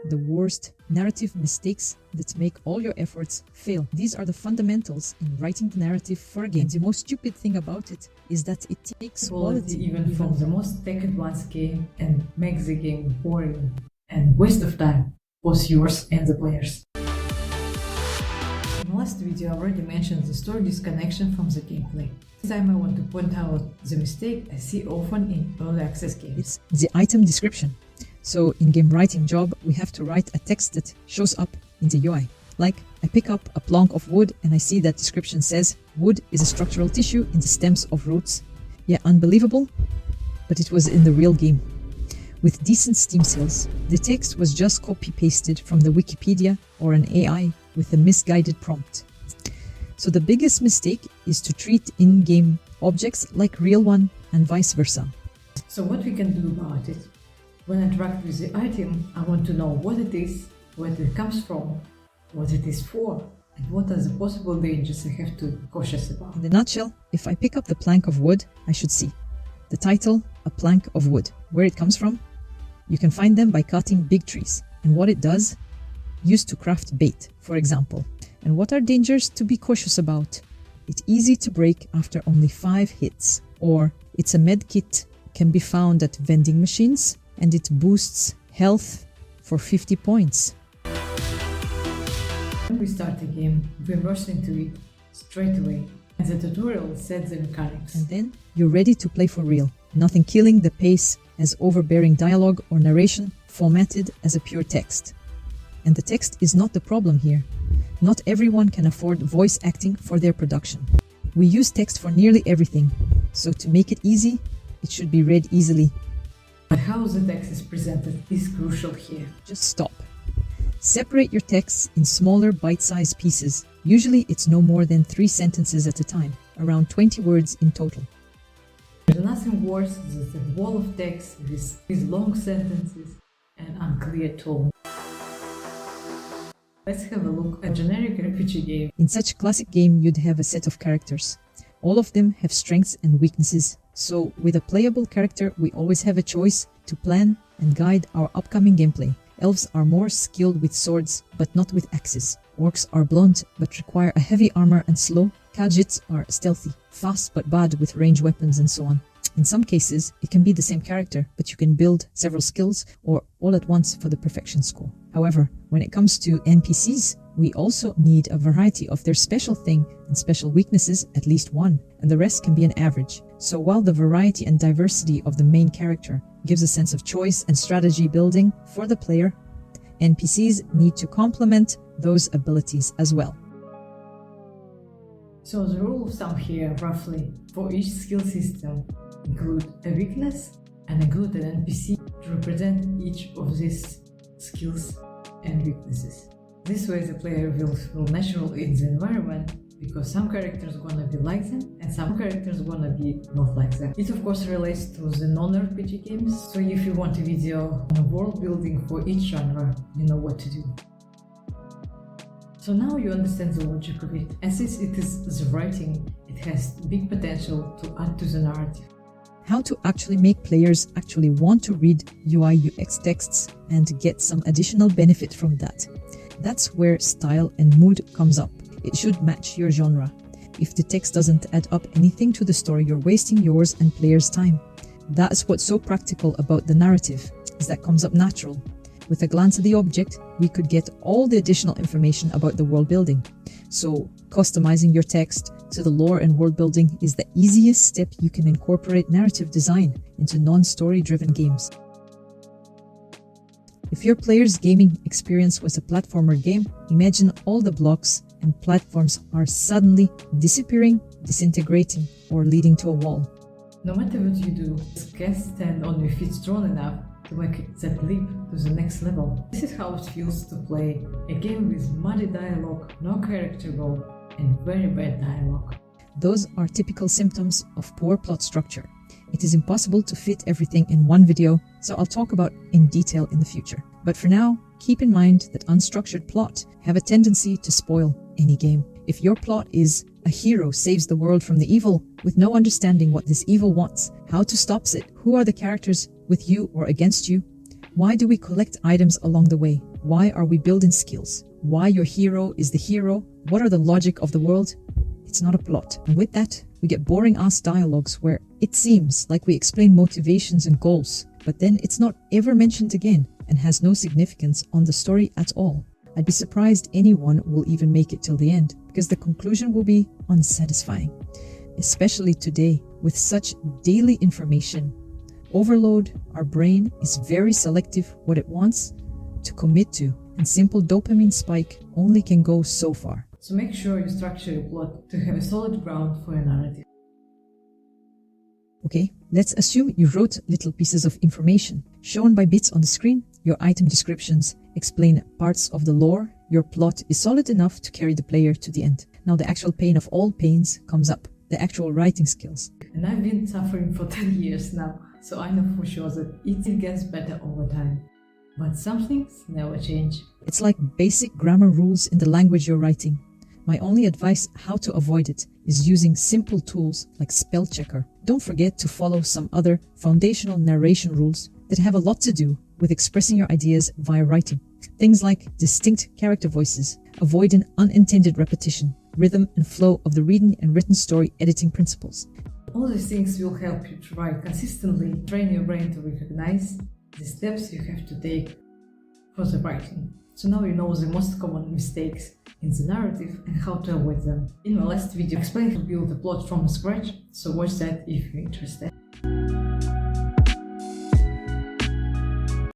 the worst narrative mistakes that make all your efforts fail. These are the fundamentals in writing the narrative for a game. And the most stupid thing about it is that it takes quality even from the most tech-advanced game and makes the game boring and waste of time, both yours and the players. In the last video, I already mentioned the story disconnection from the gameplay. This time I want to point out the mistake I see often in early access games. It's the item description. So in game writing job, we have to write a text that shows up in the UI. Like, I pick up a plank of wood and I see that description says, wood is a structural tissue in the stems of roots. Yeah, unbelievable, but it was in the real game. With decent Steam sales, the text was just copy-pasted from the Wikipedia or an AI with a misguided prompt. So the biggest mistake is to treat in-game objects like real one and vice versa. So what we can do about it? When I interact with the item, I want to know what it is, where it comes from, what it is for, and what are the possible dangers I have to be cautious about. In a nutshell, if I pick up the plank of wood, I should see the title, a plank of wood. Where it comes from? You can find them by cutting big trees. And what it does? Used to craft bait, for example. And what are dangers to be cautious about? It's easy to break after only 5 hits. Or it's a med kit, can be found at vending machines, and it boosts health for 50 points. When we start a game, we immerse into it straight away, and the tutorial sets the mechanics. And then you're ready to play for real. Nothing killing the pace as overbearing dialogue or narration formatted as a pure text. And the text is not the problem here. Not everyone can afford voice acting for their production. We use text for nearly everything, so to make it easy, it should be read easily. But how the text is presented is crucial here. Just stop. Separate your texts in smaller bite-sized pieces. Usually it's no more than 3 sentences at a time, around 20 words in total. There's nothing worse than the wall of text with long sentences and unclear tone. Let's have a look at a generic RPG game. In such a classic game, you'd have a set of characters. All of them have strengths and weaknesses. So with a playable character, we always have a choice to plan and guide our upcoming gameplay. Elves are more skilled with swords, but not with axes. Orcs are blunt, but require a heavy armor and slow. Khajiits are stealthy, fast but bad with ranged weapons and so on. In some cases, it can be the same character, but you can build several skills or all at once for the perfection score. However, when it comes to NPCs, we also need a variety of their special thing and special weaknesses, at least one, and the rest can be an average. So while the variety and diversity of the main character gives a sense of choice and strategy building for the player, NPCs need to complement those abilities as well. So the rule of thumb here, roughly, for each skill system, include a weakness and include an NPC to represent each of these skills and weaknesses. This way the player will feel natural in the environment, because some characters gonna be like them and some characters gonna be not like them. It of course relates to the non-RPG games, so if you want a video on world building for each genre, you know what to do. So now you understand the logic of it, and since it is the writing, it has big potential to add to the narrative. How to actually make players actually want to read UI UX texts and get some additional benefit from that. That's where style and mood comes up. It should match your genre. If the text doesn't add up anything to the story, you're wasting yours and players' time. That's what's so practical about the narrative, is that comes up natural. With a glance at the object, we could get all the additional information about the world building. So, customizing your text to the lore and world building is the easiest step you can incorporate narrative design into non-story driven games. If your player's gaming experience was a platformer game, imagine all the blocks and platforms are suddenly disappearing, disintegrating, or leading to a wall. No matter what you do, just can't stand on your feet strong enough to make that leap to the next level. This is how it feels to play a game with muddy dialogue, no character growth, and very bad dialogue. Those are typical symptoms of poor plot structure. It is impossible to fit everything in one video, so I'll talk about in detail in the future. But for now, keep in mind that unstructured plot have a tendency to spoil any game. If your plot is a hero saves the world from the evil with no understanding what this evil wants, how to stop it, who are the characters with you or against you, Why do we collect items along the way? Why are we building skills? Why your hero is the hero? What are the logic of the world? It's not a plot. And with that, we get boring-ass dialogues where it seems like we explain motivations and goals, but then it's not ever mentioned again and has no significance on the story at all. I'd be surprised anyone will even make it till the end, because the conclusion will be unsatisfying. Especially today, with such daily information overload, our brain is very selective what it wants to commit to, and simple dopamine spike only can go so far. So make sure you structure your plot to have a solid ground for your narrative. Okay, let's assume you wrote little pieces of information shown by bits on the screen. Your item descriptions explain parts of the lore. Your plot is solid enough to carry the player to the end. Now the actual pain of all pains comes up, the actual writing skills. And I've been suffering for 10 years now, so I know for sure that it gets better over time. But some things never change. It's like basic grammar rules in the language you're writing. My only advice how to avoid it is using simple tools like spell checker. Don't forget to follow some other foundational narration rules that have a lot to do with expressing your ideas via writing. Things like distinct character voices, avoiding unintended repetition, rhythm and flow of the reading and written story editing principles. All these things will help you to write consistently, train your brain to recognize the steps you have to take for the writing. So now you know the most common mistakes in the narrative and how to avoid them. In my last video, I explained how to build a plot from scratch, so watch that if you're interested.